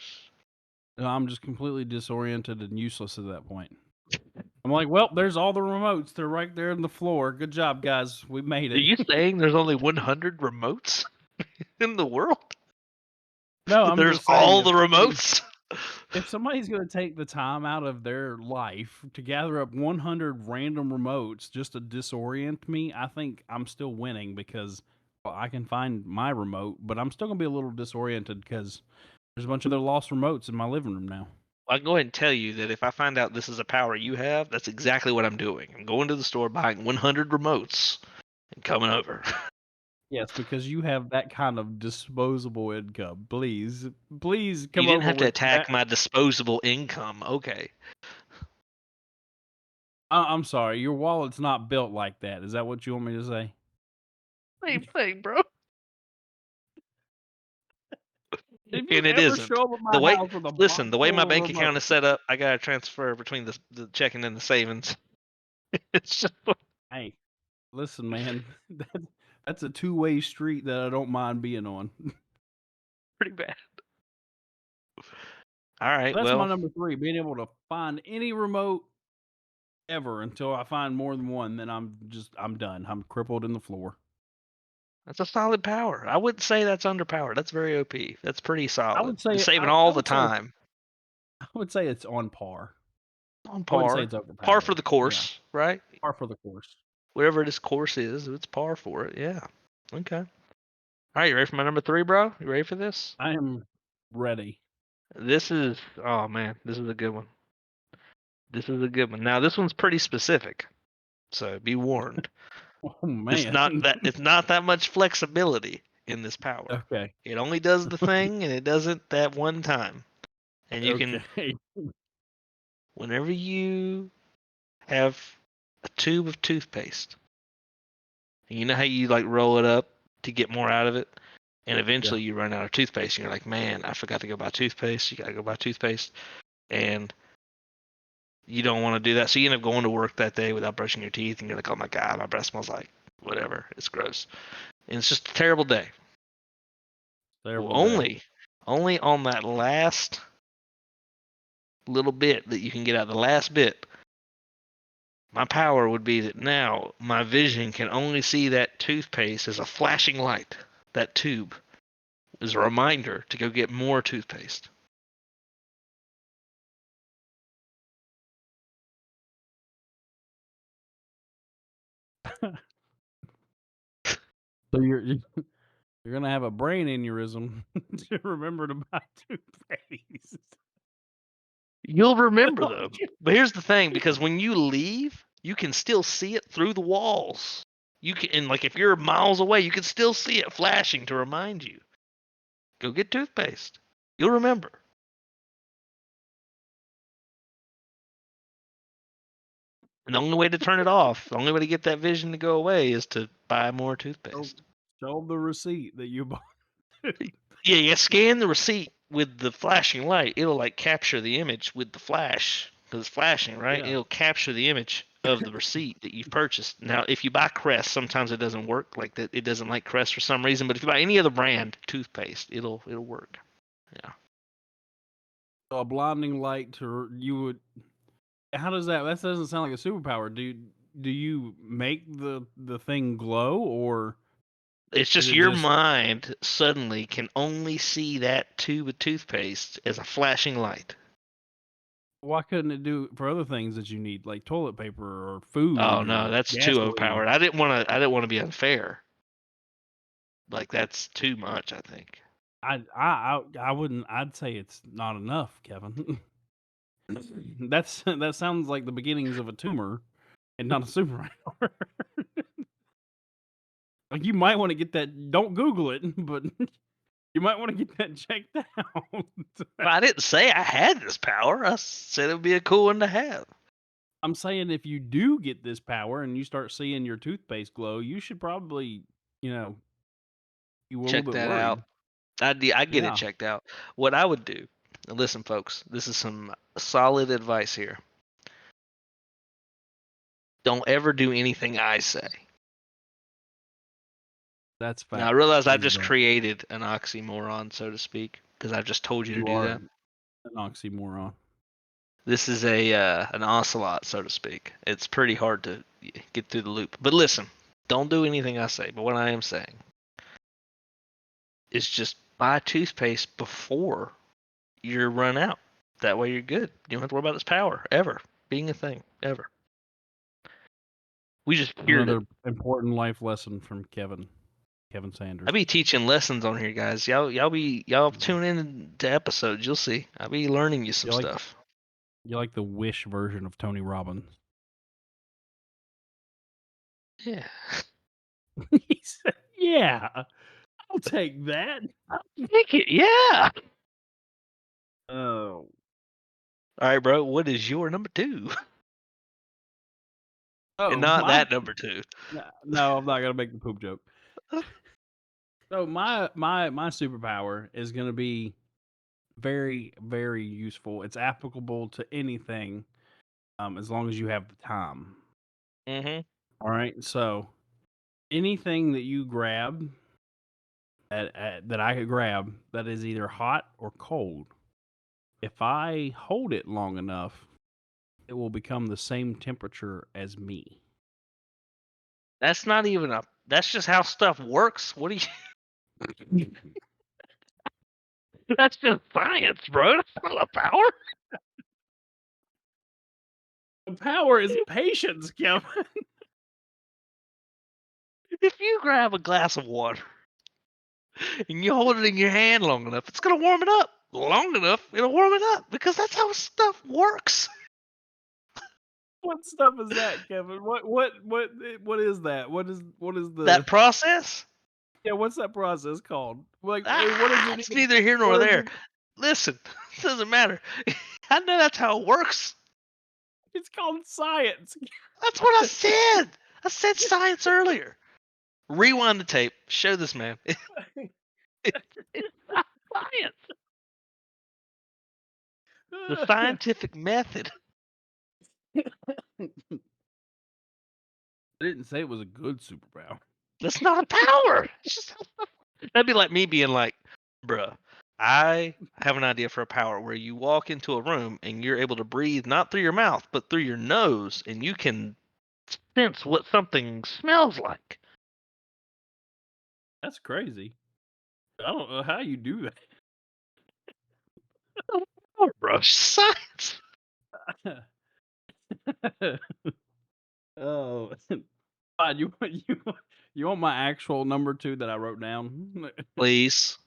I'm just completely disoriented and useless at that point. I'm like, well, there's all the remotes. They're right there on the floor. Good job, guys. We made Are it. you saying there's only 100 remotes in the world? No, I'm There's just saying all the remotes? if somebody's going to take the time out of their life to gather up 100 random remotes just to disorient me, I think I'm still winning because well, I can find my remote, but I'm still going to be a little disoriented because there's a bunch of other lost remotes in my living room now. I can go ahead and tell you that if I find out this is a power you have, that's exactly what I'm doing. I'm going to the store, buying 100 remotes, and coming over. Yes, because you have that kind of disposable income. Please, please You come didn't over have to with attack that. my disposable income. Okay. I'm sorry, your wallet's not built like that. Is that what you want me to say? Same thing, bro. If you And it ever isn't. show up at The my way, house with a listen, box the way my full bank of account is remotes, set up, I gotta transfer between the checking and the savings. It's just hey, listen, man, that's a two-way street that I don't mind being on. pretty bad. All right, That's my well, number 3, being able to find any remote ever until I find more than one, then I'm done. I'm crippled in the floor. that's a solid power. I wouldn't say that's underpowered. That's very OP. That's pretty I solid. would You're say saving I all the would say time. I would say it's on par. On I wouldn't say par. it's Par for overpowered. the Yeah, course, right? par for the course. Whatever this course is, it's par for it. Yeah. Okay. All right, you ready for my number 3, bro? You ready for this? I am ready. This is, oh man, this is a good one. This is a good one. Now, this one's pretty specific, so be warned. Oh man. It's not that much flexibility in this power. Okay. It only does the thing and it does it that one time. And you can Okay. whenever you have a tube of toothpaste, and you know how you like roll it up to get more out of it, and Yeah. eventually you run out of toothpaste and you're like, "Man, I forgot to go buy toothpaste." You got to go buy toothpaste and you don't want to do that. So you end up going to work that day without brushing your teeth and you're like, "Oh my god, my breath smells like whatever. It's gross." And it's just a terrible day. Well, Terrible day. only on that last little bit that you can get out, the last bit, my power would be that now my vision can only see that toothpaste as a flashing light. That tube is a reminder to go get more toothpaste. So you're gonna have a brain aneurysm to remember to buy toothpaste. You'll remember them. But here's the thing, because when you leave, you can still see it through the walls. You can, and like if you're miles away, you can still see it flashing to remind you. Go get toothpaste. You'll remember. And the only way to turn it off, the only way to get that vision to go away is to buy more Show toothpaste. show 'em the receipt that you bought. Yeah, you scan the receipt with the flashing light. It'll like capture the image with the flash because it's flashing, right? Yeah. It'll capture the image of the receipt that you've purchased. Now, if you buy Crest, sometimes it doesn't work. Like that, it doesn't like Crest for some reason. But if you buy any other brand toothpaste, it'll work. Yeah. So a blinding light to you would how does that doesn't sound like a superpower. Do you make the thing glow or It's is just it your just mind suddenly can only see that tube of toothpaste as a flashing light. why couldn't it do for other things that you need like toilet paper or food Oh no, or that's too gasoline? overpowered. I didn't want to be unfair. Like that's too much, I think. I wouldn't I'd say it's not enough, Kevin. That sounds like the beginnings of a tumor and not a superpower. Like you might want to get that. Don't Google it, but you might want to get that checked out. I didn't say I had this power. I said it would be a cool one to have. I'm saying if you do get this power and you start seeing your toothpaste glow, you should probably, you know, be a little Check bit that out. worried. I get it Yeah. checked out. What I would do, and listen, folks, this is some solid advice here. Don't ever do anything I say. That's Now I fact. realize I've Please just don't. created an oxymoron, so to speak, because I've just told you to You do are that. an oxymoron. This is a an ocelot, so to speak. It's pretty hard to get through the loop. But listen, don't do anything I say. But what I am saying is just buy toothpaste before you're run out. That way you're good. You don't have to worry about this power ever being a thing ever. We just cured it. Another important life lesson from Kevin Sanders. I be teaching lessons on here, guys. Y'all tune in to episodes. You'll see. I be learning you some stuff. You like the Wish version of Tony Robbins? Yeah. He said, "Yeah, I'll take that." Take it. Yeah. Oh, All right, bro. What is your number 2? And not my that number 2. no, I'm not gonna make the poop joke. So my superpower is gonna be very, very useful. It's applicable to anything, as long as you have the time. Mm-hmm. All right, so anything that you grab that I could grab that is either hot or cold, if I hold it long enough, it will become the same temperature as me. That's not even a. That's just how stuff works. What do you? That's just science, bro. That's not a power. The power is patience, Kevin. If you grab a glass of water and you hold it in your hand long enough, it's gonna warm it up. Long enough, it'll warm it up because that's how stuff works. What stuff is that, Kevin? What is that? What is That the process. yeah? What's that process called? Like, what is it It's even? neither here nor What is there. it? Listen, it doesn't matter. I know that's how it works. It's called science. That's what I said. I said science earlier. Rewind the tape. Show this man. It's not science. The scientific method. I didn't say it was a good superpower. That's not a power. It's just that'd be like me being like, bruh, I have an idea for a power where you walk into a room and you're able to breathe not through your mouth, but through your nose, and you can sense what something smells like. That's crazy. I don't know how you do Oh, bro, science. that. Oh, Todd, you want my actual number 2 that I wrote down? Please.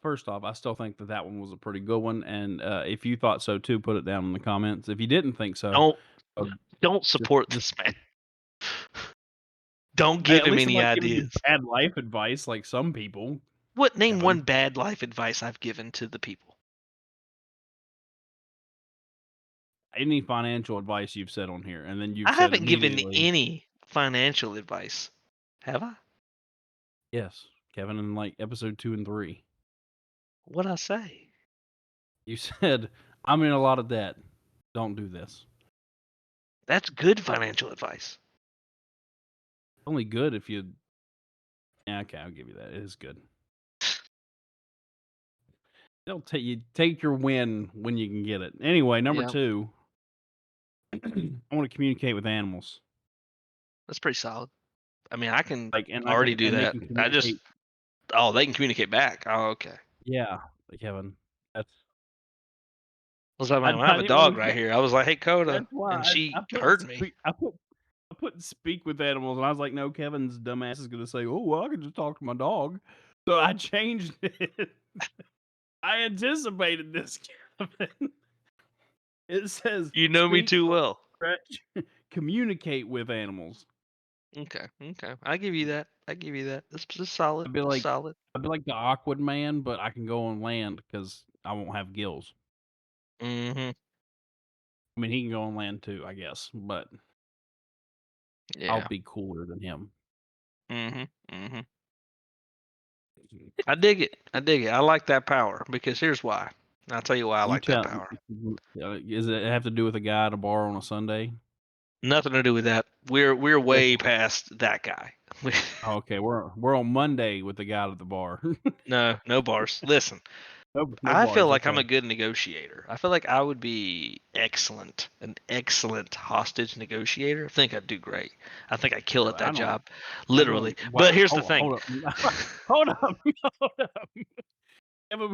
First off, I still think that one was a pretty good one, and if you thought so too, put it down in the comments. If you didn't think so, Don't uh, don't support just this man. Don't hey, give at him least I'm any not giving you ideas. bad life advice like some people. What name Kevin, one bad life advice I've given to the people? any financial advice you've said on here, and then I you've said haven't given immediately, any financial advice. Have I? yes, Kevin, in like episode 2 and 3, What'd I say? you said I'm in a lot of debt. Don't do this. That's good financial advice. Only good if you. Yeah, okay, I'll give you that. It is good. They'll take your win when you can get it. Anyway, number Yeah, 2, I want to communicate with animals. that's pretty solid. I mean, I can Like, and I already can do and they that. can I just communicate. they can communicate back. Oh, okay. Yeah, Kevin. That's I was like, I man, I I have a didn't want dog to. right here. I was like, hey, Coda, That's why and she I put heard me. I put speak with animals, and I was like, no, Kevin's dumbass is gonna say, oh, well, I can just talk to my dog. So I changed it. I anticipated this, Kevin. It says You know me speak, too well. stretch, communicate with animals. Okay, okay. I give you that. I give you that. This solid. I'd be This like solid. I'd be like the awkward man, but I can go on land because I won't have gills. Mm-hmm. I mean, he can go on land too, I guess, but I'll Yeah. be cooler than him. Mm-hmm. Mm-hmm. I dig it. I dig it. I like that power because here's why. I'll tell you why I You like that tell. power. Is it have to do with a guy at a bar on a Sunday? Nothing to do with that. We're way past that guy. Okay, we're on Monday with the guy at the bar. No, no bars. Listen, No I feel bars. like I'm Okay. a good negotiator. I feel like I would be an excellent hostage negotiator. I think I'd do great. I think I kill at I that don't. job, I literally. don't. Wow. But here's the Hold on. thing. Hold up. Hold up. Hold up. Yeah, but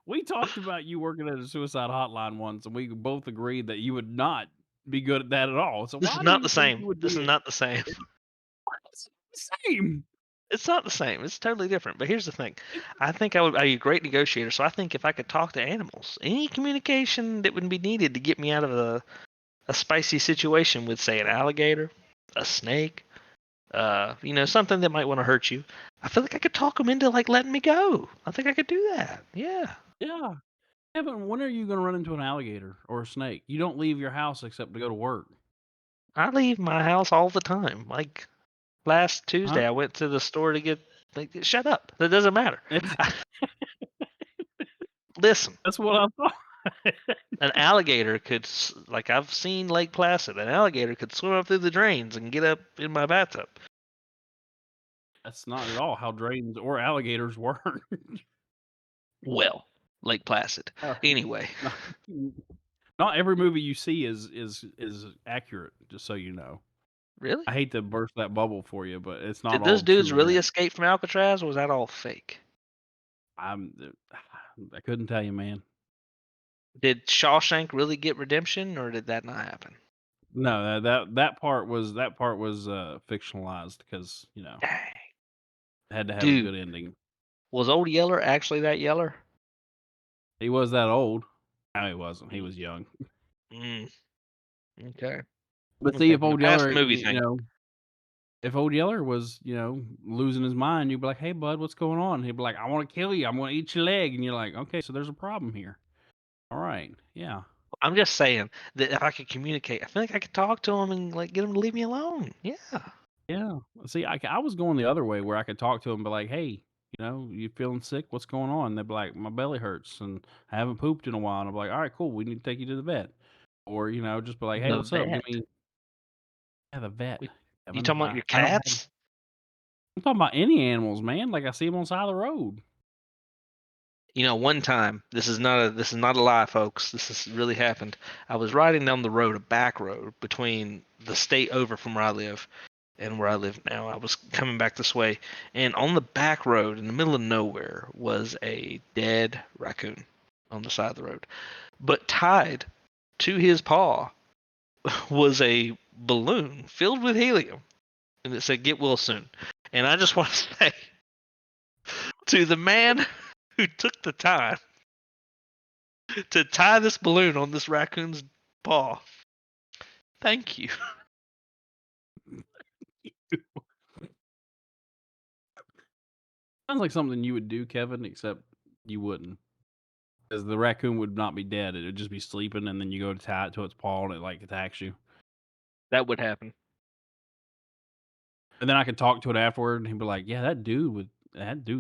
we talked about you working at a suicide hotline once, and we both agreed that you would not be good at that at all. So This is why do not you the think same. you would This is be not the same. it's the same? It's not the same. It's totally different. But here's the thing. I think I'd be a great negotiator. So I think if I could talk to animals, any communication that would be needed to get me out of a spicy situation with, say, an alligator, a snake, something that might want to hurt you. I feel like I could talk them into like letting me go. I think I could do that. Yeah. Yeah. Evan, when are you going to run into an alligator or a snake? You don't leave your house except to go to work. I leave my house all the time. Like last Huh? Tuesday, I went to the store to get. Like, shut up. That doesn't matter. It's, Listen, that's what I thought. an alligator like I've seen Lake Placid. An alligator could swim up through the drains and get up in my bathtub. That's not at all how drains or alligators work. Well, Lake Placid. Uh, Anyway, not, not every movie you see is accurate. Just so you know. really? I hate to burst that bubble for you, but it's not Did those all dudes true really events. escape from Alcatraz, or was that all fake? I couldn't tell you, man. Did Shawshank really get redemption, or did that not happen? No, that part was fictionalized because Dang. it had to have a Dude, good ending. was Old Yeller actually that Yeller? He was that old. No, he wasn't. He Mm, was young. mm, okay. But see, Okay. if Now old past Yeller, the movie thing. if old Yeller was, losing his mind, you'd be like, "Hey, bud, what's going on?" He'd be like, "I want to kill you. I'm going to eat your leg." And you're like, "Okay, so there's a problem here." All right, yeah. I'm just saying that if I could communicate, I feel like I could talk to him and like get him to leave me alone. Yeah. Yeah. See, I was going the other way where I could talk to them, and be like, "Hey, you feeling sick? What's going on?" They'd be like, "My belly hurts and I haven't pooped in a while." And I'm like, "All right, cool. We need to take you to the vet." Or, just be like, "Hey, The what's up? Give vet. me yeah, the vet, You Kevin. talking about your I don't have cats? I'm talking about any animals, man. Like I see them on the side of the road. One time, this is not a lie, folks. This has really happened. I was riding down the road, a back road between the state over from where I live and where I live now. I was coming back this way, and on the back road in the middle of nowhere was a dead raccoon on the side of the road. But tied to his paw was a balloon filled with helium, and it said "Get well soon." And I just want to say to the man who took the time to tie this balloon on this raccoon's paw. Thank you. Sounds like something you would do, Kevin, except you wouldn't. Because the raccoon would not be dead. It would just be sleeping, and then you go to tie it to its paw, and it like attacks you. That would happen. And then I could talk to it afterward, and he'd be like, "Yeah, that dude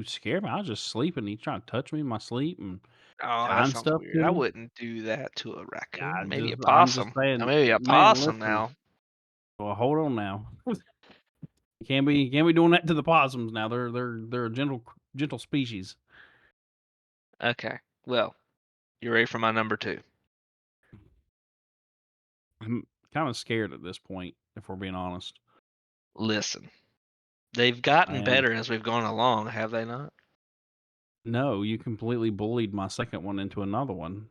scared me. I was just sleeping. He's trying to touch me in my sleep and Oh, that tying sounds stuff weird. to I me." wouldn't do that to a Yeah, raccoon. Maybe a I'm just possum. saying, Maybe a man. possum Listen, now. well, hold on now. You can't be doing that to the possums now. They're a gentle species. Okay. Well, you ready for my number two? I'm kind of scared at this point, if we're being honest. Listen. They've I gotten am. better as we've gone along, have they not? No, you completely bullied my second one into another one.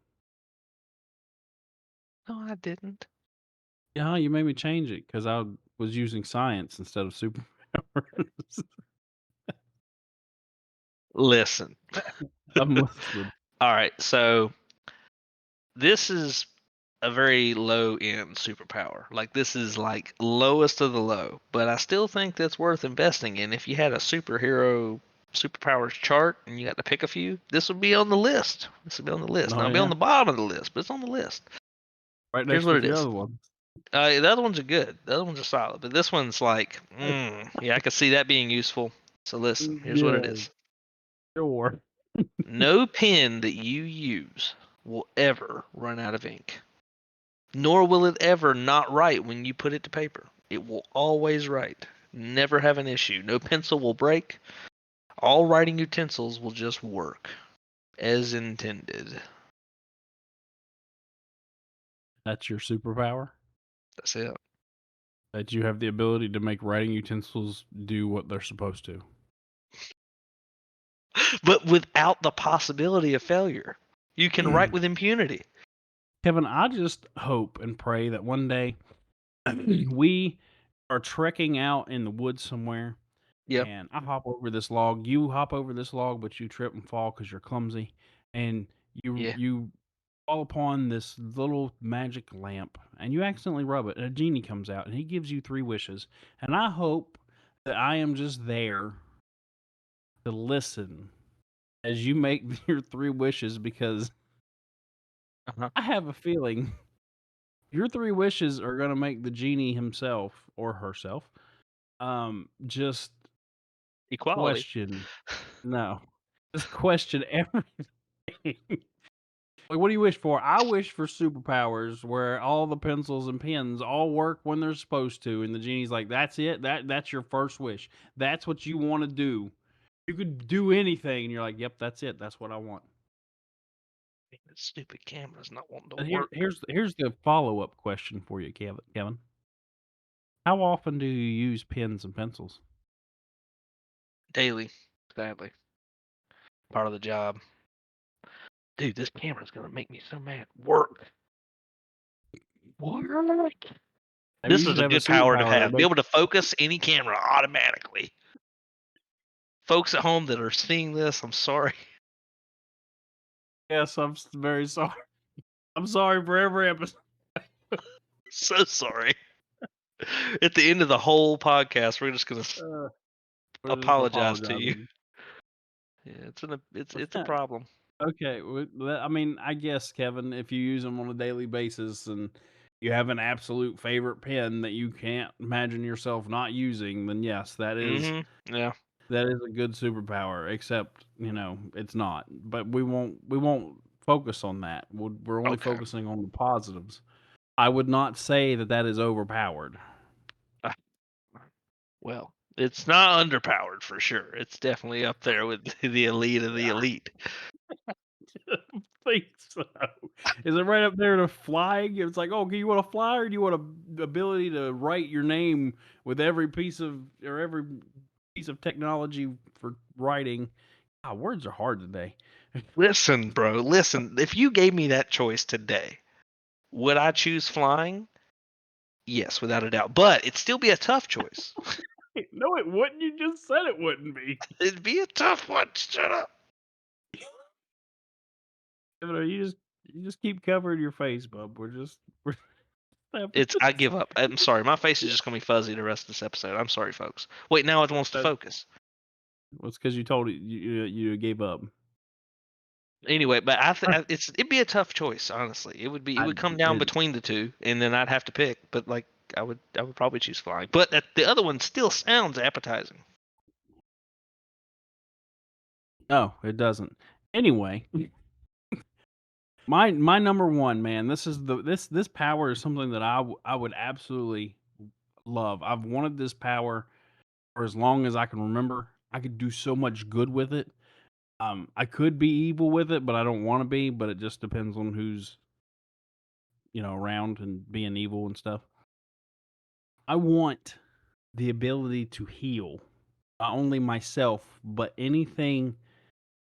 No, I didn't. Yeah, you made me change it because I was using science instead of superpowers. Listen. I'm listening. All right. So this is a very low end superpower. Like this is like lowest of the low, but I still think that's worth investing in. If you had a superpowers chart and you got to pick a few, this would be on the list. This would be on the list. Now Oh it'll be on yeah, the bottom of the list, but it's on the list. right Here's next to what a it few is. other ones. The other ones are good. The other ones are solid, but this one's like, yeah, I could see that being useful. So listen, here's what it Yeah, is. sure. No pen that you use will ever run out of ink. Nor will it ever not write when you put it to paper. It will always write. Never have an issue. No pencil will break. All writing utensils will just work. as intended. That's your superpower? That's it. That you have the ability to make writing utensils do what they're supposed to. But without the possibility of failure, you can write with impunity. Kevin, I just hope and pray that one day we are trekking out in the woods somewhere Yeah, and I hop over this log, you hop over this log, but you trip and fall because you're clumsy, and you yeah. you fall upon this little magic lamp, and you accidentally rub it, and a genie comes out, and he gives you 3 wishes, and I hope that I am just there to listen as you make your 3 wishes because Uh-huh. I have a feeling your 3 wishes are gonna make the genie himself or herself, just Equality. question no, just question everything. Like, what do you wish for? I wish for superpowers where all the pencils and pens all work when they're supposed to, and the genie's like, "That's it. That's your first wish. That's what you want to do. You could do anything." And you're like, "Yep, that's it. That's what I want." This stupid camera's not wanting to And work. here's the follow up question for you, Kevin. How often do you use pens and pencils? Daily, sadly. Part of the job. Dude, this camera's gonna make me so mad. Work. Work. Maybe This you is should a have a good power to superpower that have. Be makes. able to focus any camera automatically. Folks at home that are seeing this, I'm sorry. Yes, very sorry. I'm sorry for every episode. So sorry. At the end of the whole podcast, we're just gonna Uh, we're just apologize to you. apologizing. Yeah, it's a problem. Okay, I mean, I guess, Kevin, if you use them on a daily basis and you have an absolute favorite pen that you can't imagine yourself not using, then yes, Yeah. that is a good superpower. Except, it's not. But we won't focus on that. We're only Okay. focusing on the positives. I would not say that that is overpowered. Uh, Well, it's not underpowered for sure. It's definitely up there with the elite of the elite. Think so. Is it right up there to flying? It's like, oh, you want to fly, or do you want a ability to write your name with every piece of technology for writing? Ah, words are hard today. Listen, bro, listen. If you gave me that choice today, would I choose flying? Yes, without a doubt. But it'd still be a tough choice. No, it wouldn't. You just said it wouldn't be. It'd be a tough one. Shut up. You just keep covering your face, bub. We're having It's I give up. I'm sorry. My face is just gonna be fuzzy the rest of this episode. I'm sorry, folks. Wait, now it wants to that. focus. Well, it's because you told it you gave up. Anyway, but it'd be a tough choice, honestly. It I would come down it, between the two, and then I'd have to pick. But like, I would probably choose flying. But the other one still sounds appetizing. no, it doesn't. Anyway, my number one, man. This power is something that I would absolutely love. I've wanted this power for as long as I can remember. I could do so much good with it. I could be evil with it, but I don't want to be. But it just depends on who's around and being evil and stuff. I want the ability to heal not only myself but anything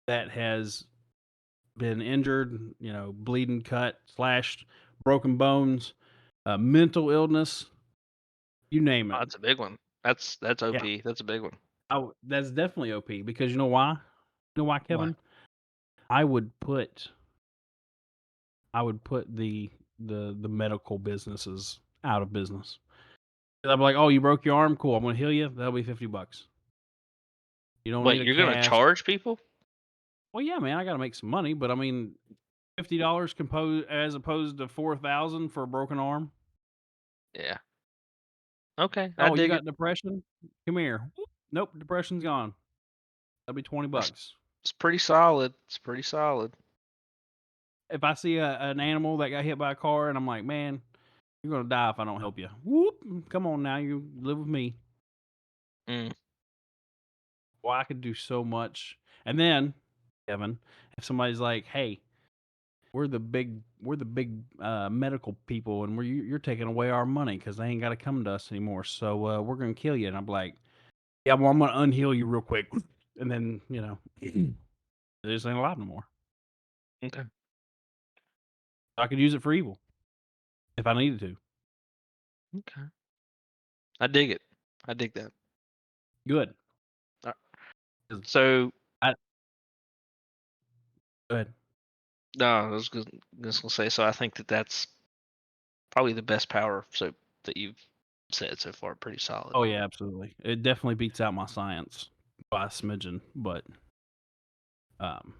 that has been injured, bleeding, cut, slashed, broken bones, mental illness, you name Oh, it. that's a big one. That's Yeah, OP. That's a big one. that's definitely OP because you know why? You know why, Why? Kevin? I would put I would put the medical businesses out of business. I'd be like, oh, you broke your arm, cool. I'm gonna heal you. That'll be $50. You don't need Wait, a you're gonna cast. charge people? Well, yeah, man, I got to make some money, but I mean, $50 as opposed to 4,000 for a broken arm. Yeah. Okay, I Oh, you dig it. got depression? Come here. Nope, depression's gone. That'll be 20 That's bucks. it's pretty solid. It's pretty solid. If I see an animal that got hit by a car and I'm like, man, you're gonna die if I don't help you. Whoop! Come on now, you live with me. Mm. Well, I could do so much. And then Kevin. If somebody's like, "Hey, we're the big medical people, and you're taking away our money because they ain't got to come to us anymore. So we're gonna kill you." And I'm like, "Yeah, well, I'm gonna unheal you real quick," and then they just ain't alive no more. Okay. I could use it for evil if I needed to. Okay. I dig it. I dig that. Good. Uh, 'Cause So I Go ahead. no, I was just gonna say. So I think that that's probably the best power so that you've said so far. Pretty solid. Oh yeah, absolutely. It definitely beats out my science by a smidgen, but um,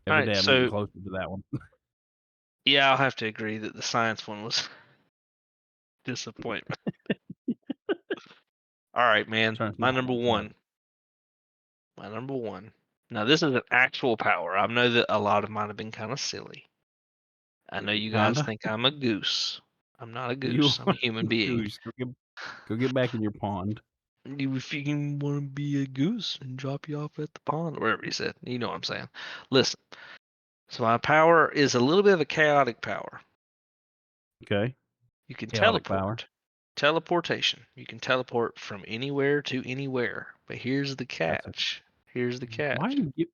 All every right. day I'm getting So closer to that one. yeah, I'll have to agree that the science one was disappointment. All right, man. Turns me My on number my part. one. My number one. Now this is an actual power. I know that a lot of mine have been kind of silly. I know you guys Kinda. think I'm a goose. I'm not a You goose. I'm a human being. goose. Go get back in your pond. You if you want to be a goose and drop you off at the pond, or wherever he said. You know what I'm saying. Listen. So my power is a little bit of a chaotic power. Okay. You can Chaotic power. teleport. Teleportation. You can teleport from anywhere to anywhere. But here's the That's a catch. Here's the why are catch. you gi-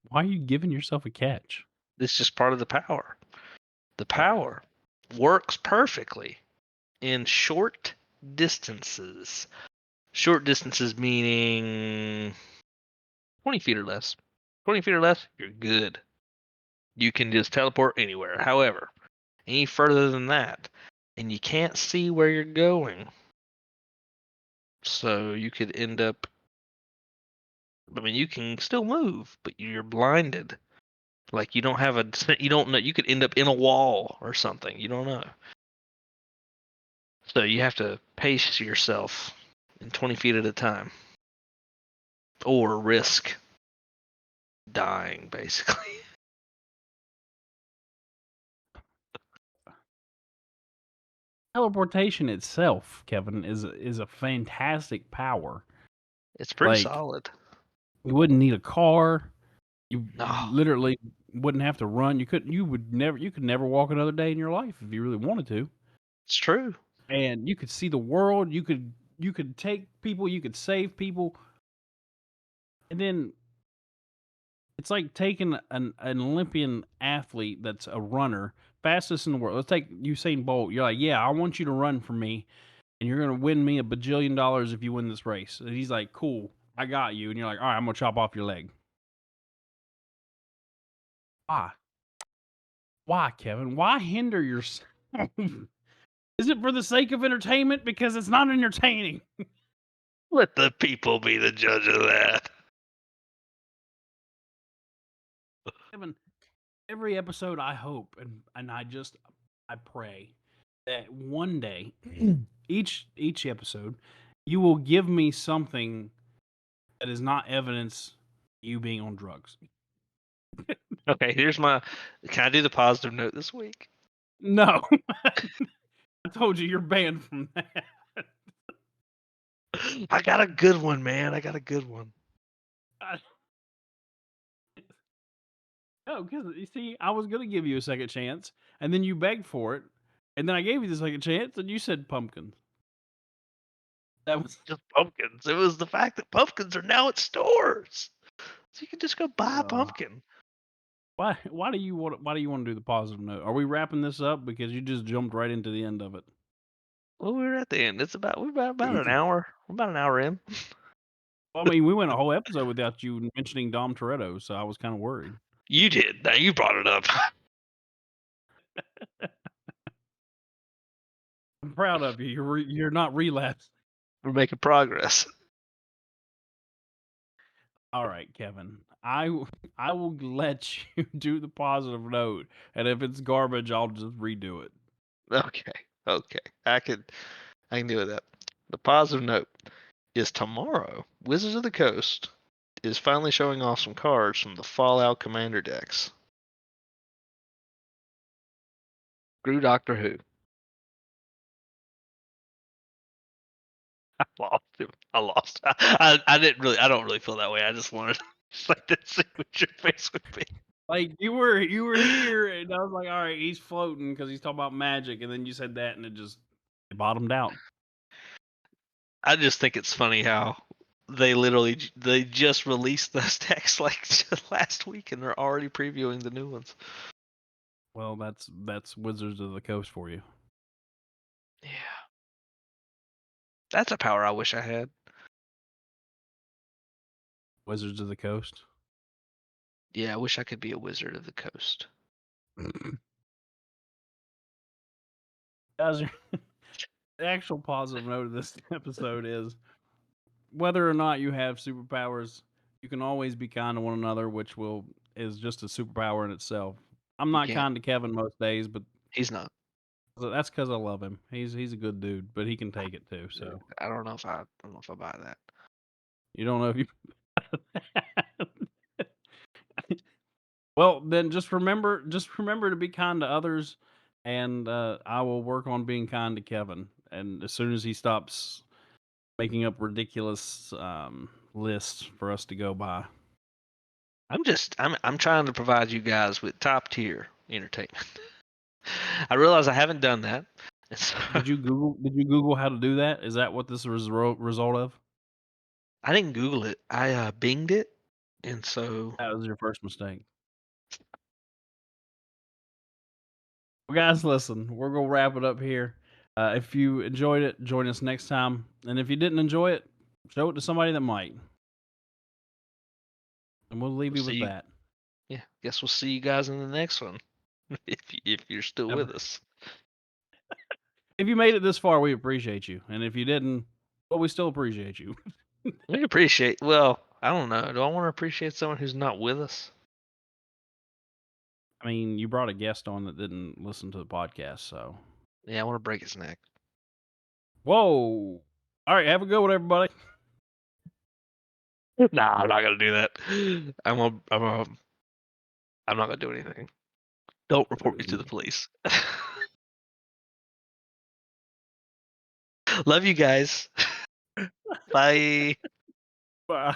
why are you giving yourself a catch? This is just part of the power. The Okay. power works perfectly in short distances. Short distances meaning 20 feet or less. 20 feet or less, you're good. You can just teleport anywhere. However, any further than that, and you can't see where you're going. So you could end up, I mean, you can still move, but you're blinded. Like you don't have a, you don't know, you could end up in a wall or something. You don't know. So you have to pace yourself in 20 feet at a time or risk dying, basically. Teleportation itself, Kevin, is a fantastic power. It's pretty Like solid. you wouldn't need a car. You No, literally wouldn't have to run. You could never walk another day in your life if you really wanted to. it's true. And you could see the world. You could take people. You could save people. And then it's like taking an Olympian athlete that's a runner, fastest in the world. Let's take Usain Bolt. You're like, yeah, I want you to run for me, and you're gonna win me $1 billion if you win this race. And he's like, cool, I got you. And you're like, all right, I'm gonna chop off your leg. Why? Why, Kevin? Why hinder yourself? Is it for the sake of entertainment? Because it's not entertaining. Let the people be the judge of that. Kevin, every episode I hope and I pray that one day each episode you will give me something that is not evidence of you being on drugs. Okay, here's my. Can I do the positive note this week? No. I told you you're banned from that. I got a good one, man. I got a good one. No, because you see, I was gonna give you a second chance, and then you begged for it, and then I gave you the second chance, and you said pumpkins. That was Just pumpkins. It was the fact that pumpkins are now at stores, so you can just go buy a uh, pumpkin. why do you want to do the positive note? Are we wrapping this up because you just jumped right into the end of it? Well, we're at the end. We're about an hour. We're about an hour in. Well, I mean, we went a whole episode without you mentioning Dom Toretto, so I was kind of worried. You did. Now you brought it up. I'm proud of you. You're not relapsed. We're making progress. All right, Kevin. I will let you do the positive note, and if it's garbage, I'll just redo it. Okay. Okay. I can deal with that. The positive note is tomorrow. Wizards of the Coast is finally showing off some cards from the Fallout Commander decks. Screw Doctor Who. lost him. I lost. I didn't really. I don't really feel that way. I just wanted like to see what your face would be. Like you were here, and I was like, all right, he's floating because he's talking about magic, and then you said that, and it bottomed out. I just think it's funny how they just released those texts like just last week, and they're already previewing the new ones. Well, that's Wizards of the Coast for you. Yeah, that's a power I wish I had. Wizards of the Coast. Yeah, I wish I could be a wizard of the coast. Guys, the actual positive note of this episode is whether or not you have superpowers, you can always be kind to one another, which is just a superpower in itself. I'm You not can't. kind to Kevin most days, but He's not. that's because I love him. He's a good dude, but he can take it too. Yeah, So I don't know if I buy that. you don't know if you. Well, then just remember to be kind to others, and I will work on being kind to Kevin. And as soon as he stops making up ridiculous lists for us to go by. I'm trying to provide you guys with top tier entertainment. I realize I haven't done that. And so Did you Google how to do that? Is that what this is a result of? I didn't Google it. I Binged it, and so That was your first mistake. Well, guys, listen, we're gonna wrap it up here. If you enjoyed it, join us next time. And if you didn't enjoy it, show it to somebody that might. And we'll leave we'll you see with you. that. Yeah, guess we'll see you guys in the next one if you're still with Never. us. If you made it this far, we appreciate you. And if you didn't, well, we still appreciate you. We appreciate. Well, I don't know. Do I want to appreciate someone who's not with us? I mean, you brought a guest on that didn't listen to the podcast, so. Yeah, I want to break his neck. Whoa. All right, have a good one, everybody. Nah, I'm not gonna do that. I'm not gonna do anything. Don't report me to the police. Love you guys. Bye. Bye.